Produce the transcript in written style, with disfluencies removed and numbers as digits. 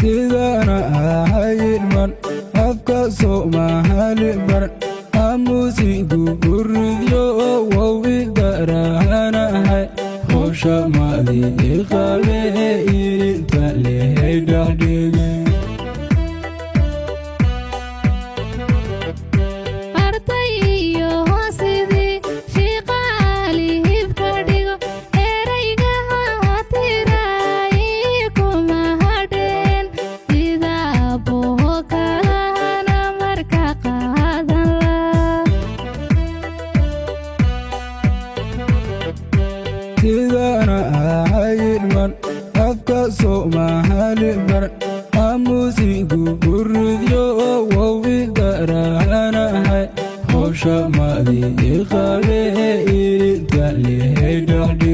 sidana ahayman afka Soomaali bar amusigu buryo wawi daranahay hosha madi qabe inta leedahdege sidana ahayman afka Soomaali bar amusigu buryo wawi daranahay hosha madi qabe inta leedahdege